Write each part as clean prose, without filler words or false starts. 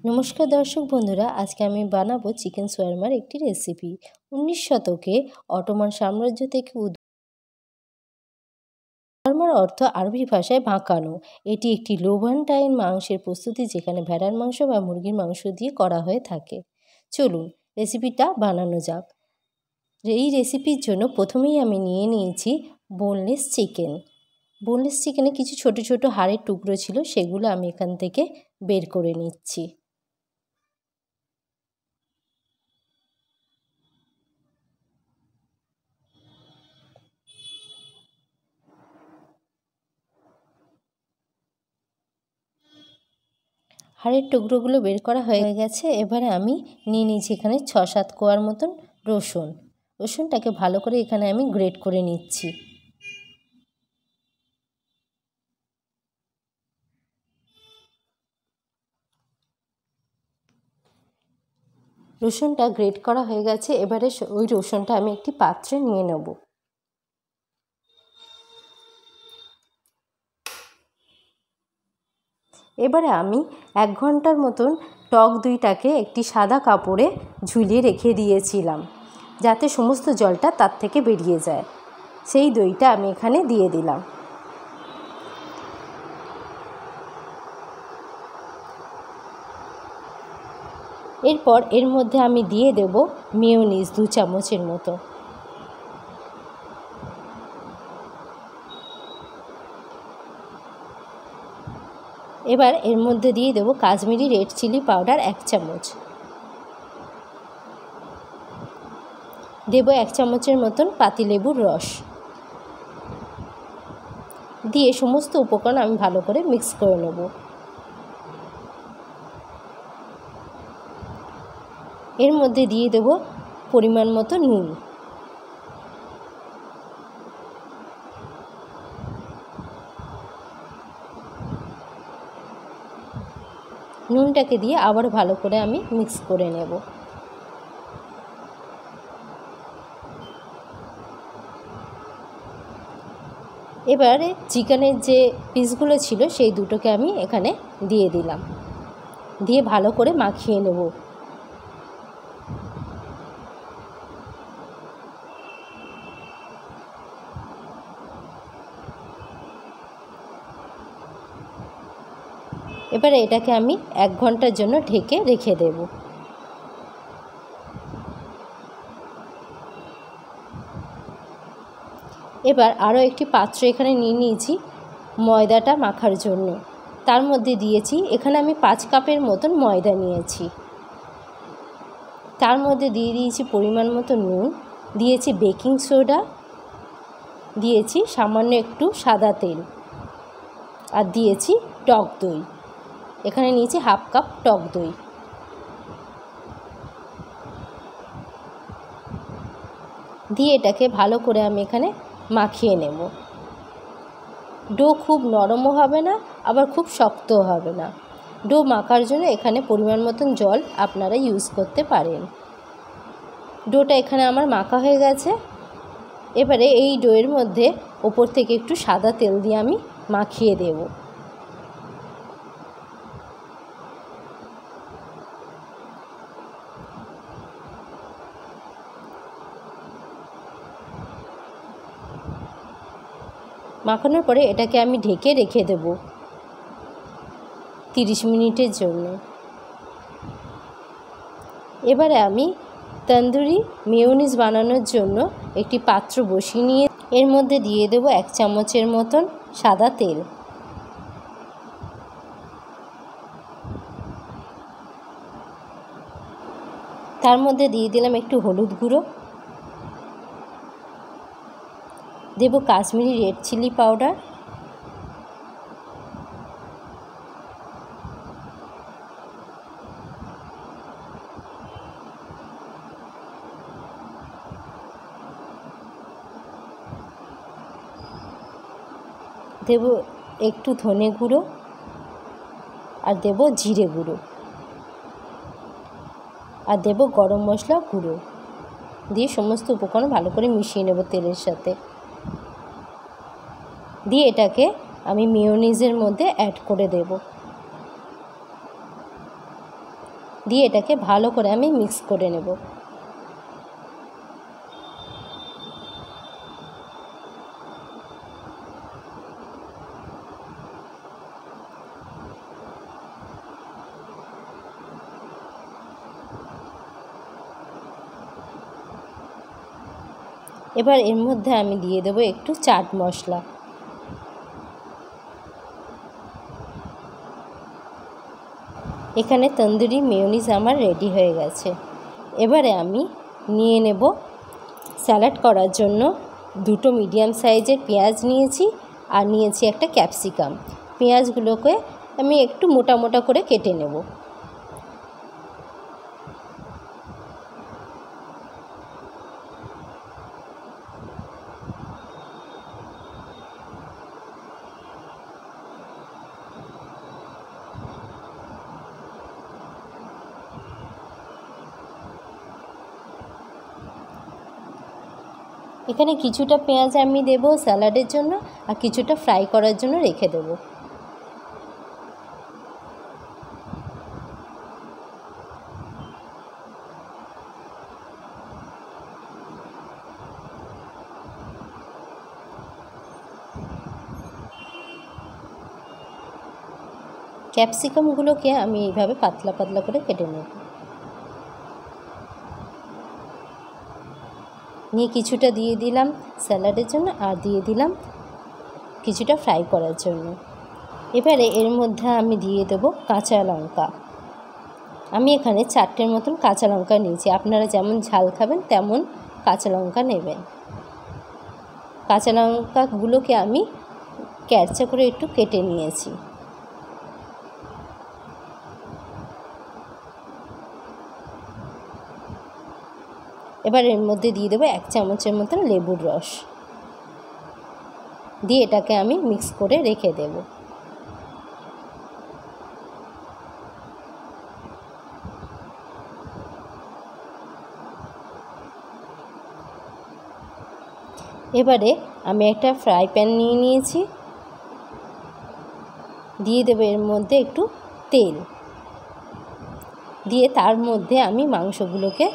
নমস্কার দর্শক বন্ধুরা, আজকে আমি বানাবো চিকেন শোয়ারমার একটি রেসিপি। 19 শতকে অটোমান সাম্রাজ্য থেকে শোয়ারমার অর্থ আরবি ভাষায় বাঁকানো। এটি একটি লোভান্টাইন মাংসের প্রস্তুতি, যেখানে ভেড়ার মাংস বা মুরগির মাংস দিয়ে করা হয়ে থাকে। চলুন রেসিপিটা বানানো যাক। এই রেসিপির জন্য প্রথমেই আমি নিয়ে নিয়েছি বোনলেস চিকেন। বোনলেস চিকেনে কিছু ছোট ছোট হাড়ের টুকরো ছিল, সেগুলো আমি এখান থেকে বের করে নিচ্ছি। হাড়ের টুকরোগুলো বের করা হয়ে গেছে। এবারে আমি নিয়ে নিয়েছি এখানে 6-7 কোয়ার মতন রসুনটাকে ভালো করে এখানে আমি গ্রেট করে নিচ্ছি। রসুনটা গ্রেট করা হয়ে গেছে। এবারে ওই রসুনটা আমি একটি পাত্রে নিয়ে নেব। এবারে আমি 1 ঘন্টার মতন টক দইটাকে একটি সাদা কাপড়ে ঝুলিয়ে রেখে দিয়েছিলাম, যাতে সমস্ত জলটা তার থেকে বেরিয়ে যায়। সেই দইটা আমি এখানে দিয়ে দিলাম। এরপর এর মধ্যে আমি দিয়ে দেব মেয়োনিজ 2 চামচের মতো। এবার এর মধ্যে দিয়ে দেব কাশ্মীরি রেড চিলি পাউডার 1 চামচ। দেব 1 চামচের মতন পাতিলেবুর রস। দিয়ে সমস্ত উপকরণ আমি ভালো করে মিক্স করে নেব। এর মধ্যে দিয়ে দেব পরিমাণ মতো নুন। নুনটাকে দিয়ে আবার ভালো করে আমি মিক্স করে নেব। এবারে চিকেনের যে পিসগুলো ছিল সেই দুটোকে আমি এখানে দিয়ে দিলাম, দিয়ে ভালো করে মাখিয়ে নেব। এবারে এটাকে আমি 1 ঘন্টার জন্য ঢেকে রেখে দেব। এবার আরও একটি পাত্র এখানে নিয়ে নিয়েছি ময়দাটা মাখার জন্য। তার মধ্যে দিয়েছি, এখানে আমি 5 কাপের মতন ময়দা নিয়েছি। তার মধ্যে দিয়ে দিয়েছি পরিমাণ মতো নুন, দিয়েছি বেকিং সোডা, দিয়েছি সামান্য একটু সাদা তেল, আর দিয়েছি টক দই। এখানে নিয়েছি 1/2 কাপ টক দই। দিয়ে এটাকে ভালো করে আমি এখানে মাখিয়ে নেব। ডো খুব নরমও হবে না, আবার খুব শক্তও হবে না। ডো মাখার জন্য এখানে পরিমাণ মতন জল আপনারা ইউজ করতে পারেন। ডোটা এখানে আমার মাখা হয়ে গেছে। এবারে এই ডোয়ের মধ্যে ওপর থেকে একটু সাদা তেল দিয়ে আমি মাখিয়ে দেব। মাখানোর পরে এটাকে আমি ঢেকে রেখে দেব 30 মিনিটের জন্য। এবারে আমি তন্দুরি মেয়োনিজ বানানোর জন্য একটি পাত্র বসিয়ে নিয়ে এর মধ্যে দিয়ে দেব 1 চামচের মতন সাদা তেল। তার মধ্যে দিয়ে দিলাম একটু হলুদ গুঁড়ো, দেব কাশ্মীরি রেড চিলি পাউডার, দেব একটু ধনে গুঁড়ো, আর দেব জিরে গুঁড়ো, আর দেব গরম মশলা গুঁড়ো। দিয়ে সমস্ত উপকরণ ভালো করে মিশিয়ে নেব তেলের সাথে। দিয়ে এটাকে আমি মেয়োনিজের মধ্যে অ্যাড করে দেব। দিয়ে এটাকে ভালো করে আমি মিক্স করে নেব। এবার এর মধ্যে আমি দিয়ে দেবো একটু চাট মশলা। এখানে তন্দুরি মেয়োনিজ আমার রেডি হয়ে গেছে। এবারে আমি নিয়ে নেব স্যালাড করার জন্য দুটো মিডিয়াম সাইজের পেঁয়াজ নিয়েছি আর নিয়েছি একটা ক্যাপসিকাম। পেঁয়াজগুলোকে আমি একটু মোটা মোটা করে কেটে নেব। এখানে কিছুটা পেঁয়াজ আমি দেব স্যালাডের জন্য আর কিছুটা ফ্রাই করার জন্য রেখে দেব। ক্যাপসিকামগুলোকে আমি এইভাবে পাতলা পাতলা করে কেটে নেব। নিয়ে কিছুটা দিয়ে দিলাম স্যালাডের জন্য আর দিয়ে দিলাম কিছুটা ফ্রাই করার জন্য। এবারে এর মধ্যে আমি দিয়ে দেব কাঁচা লঙ্কা। আমি এখানে 4টের মতন কাঁচা লঙ্কা নিয়েছি, আপনারা যেমন ঝাল খাবেন তেমন কাঁচা লঙ্কা নেবেন। কাঁচা লঙ্কাগুলোকে আমি ক্যারচা করে একটু কেটে নিয়েছি। এবার এর মধ্যে দিয়ে দেবো 1 চামচের মতন লেবুর রস, দিয়ে এটাকে আমি মিক্স করে রেখে দেব। এবারে আমি একটা ফ্রাই প্যান নিয়ে নিয়েছি, দিয়ে দেব এর মধ্যে একটু তেল, দিয়ে তার মধ্যে আমি মাংসগুলোকে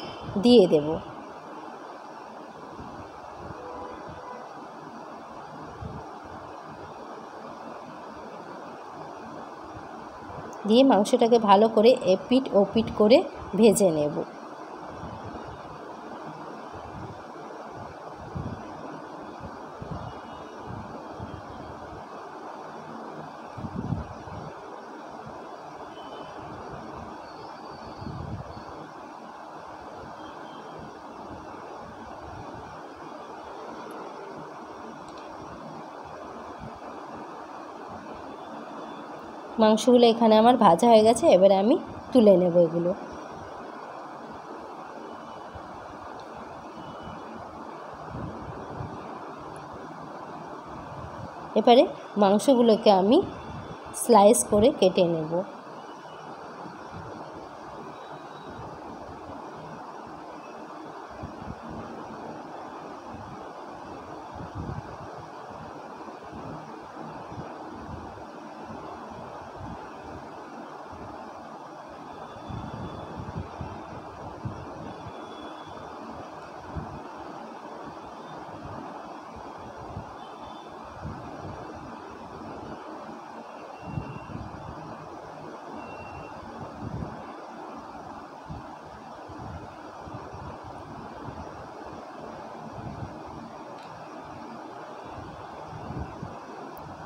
দিয়ে দেব। দিয়ে মাংসটাকে ভালো করে এপিট ওপিট করে ভেজে নেব। মাংসগুলো এখানে আমার ভাজা হয়ে গেছে, এবারে আমি তুলে নেব এগুলো। এবারে মাংসগুলোকে আমি স্লাইস করে কেটে নেব।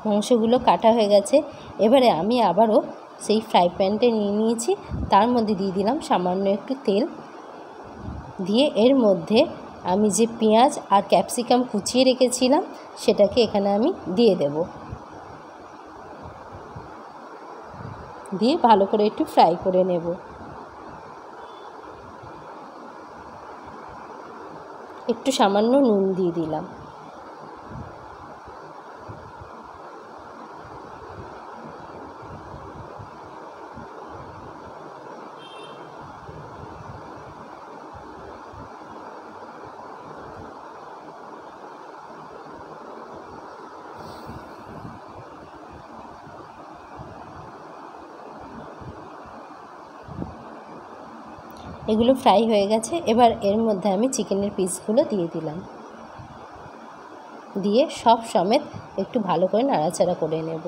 মাংসগুলো কাটা হয়ে গেছে, এবারে আমি আবারও সেই ফ্রাই প্যানটা নিয়ে নিয়েছি, তার মধ্যে দিয়ে দিলাম সামান্য একটু তেল, দিয়ে এর মধ্যে আমি যে পেঁয়াজ আর ক্যাপসিকাম কুচিয়ে রেখেছিলাম সেটাকে এখানে আমি দিয়ে দেব, দিয়ে ভালো করে একটু ফ্রাই করে নেব। একটু সামান্য নুন দিয়ে দিলাম। এগুলো ফ্রাই হয়ে গেছে। এবার এর মধ্যে আমি চিকেনের পিসগুলো দিয়ে দিলাম, দিয়ে সব সমেত একটু ভালো করে নাড়াচাড়া করে নেব।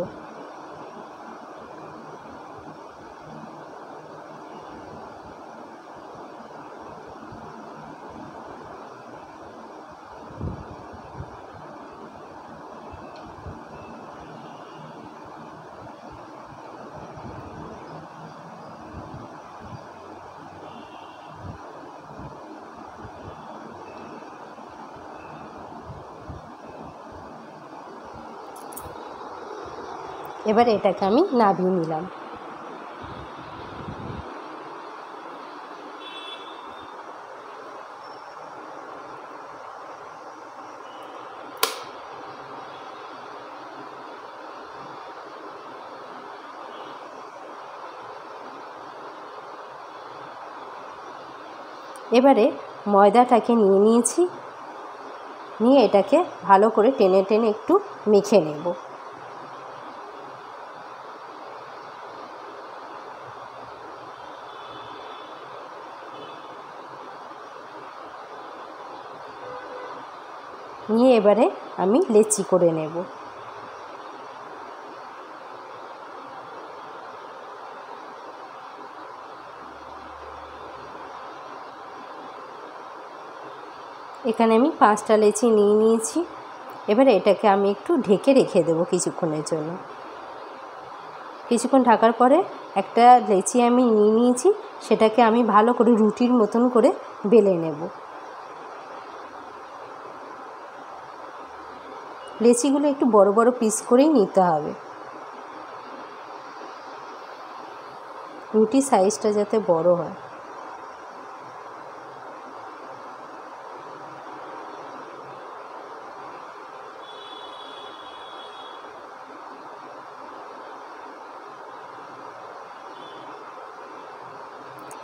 এবার এটাকে আমি নামিয়ে নিলাম। এবারে ময়দাটাকে নিয়ে নিয়েছি, নিয়ে এটাকে ভালো করে টেনে টেনে একটু মেখে নেব। নিয়ে এবারে আমি লেচি করে নেব। এখানে আমি 5টা লেচি নিয়ে নিয়েছি। এবারে এটাকে আমি একটু ঢেকে রেখে দেবো কিছুক্ষণের জন্য। কিছুক্ষণ ঢাকার পরে একটা লেচি আমি নিয়ে নিয়েছি, সেটাকে আমি ভালো করে রুটির মতন করে বেলে নেব। লেচিগুলো একটু বড় বড় পিস করেই নিতে হবে, রুটি সাইজটা যাতে বড় হয়।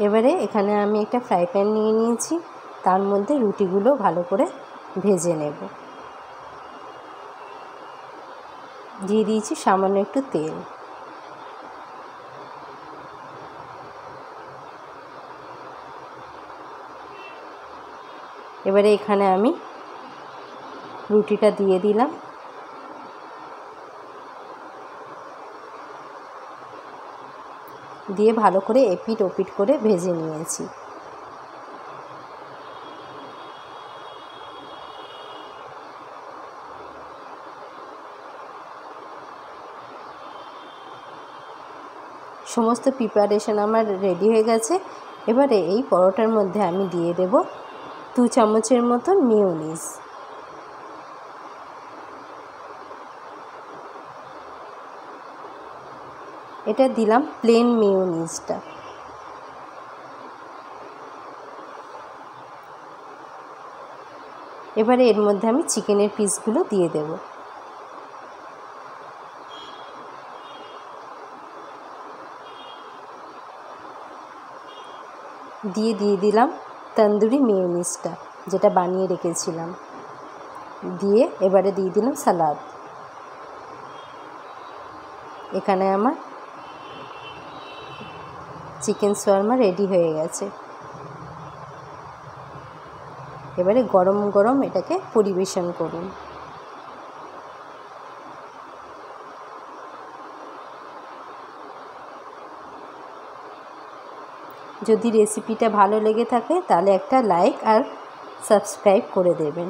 এবারে এখানে আমি একটা ফ্রাই প্যান নিয়ে নিয়েছি, তার মধ্যে রুটিগুলো ভালো করে ভেজে নেব। দিয়ে দিয়েছি সামান্য একটু তেল। এবারে এখানে আমি রুটিটা দিয়ে দিলাম, দিয়ে ভালো করে এপিট ওপিট করে ভেজে নিয়েছি। সমস্ত প্রিপারেশন আমার রেডি হয়ে গেছে। এবারে এই পরোটার মধ্যে আমি দিয়ে দেব 2 চামচের মতন মেয়োনিজ। এটা দিলাম প্লেন মেয়োনিজটা। এবারে এর মধ্যে আমি চিকেনের পিসগুলো দিয়ে দেব। দিয়ে দিলাম তন্দুরি মেয়োনিজটা, যেটা বানিয়ে রেখেছিলাম। দিয়ে এবারে দিয়ে দিলাম সালাদ। এখানে আমার চিকেন শোরমা রেডি হয়ে গেছে। এবারে গরম গরম এটাকে পরিবেশন করুন। যদি রেসিপিটা ভালো লেগে থাকে তাহলে একটা লাইক আর সাবস্ক্রাইব করে দেবেন।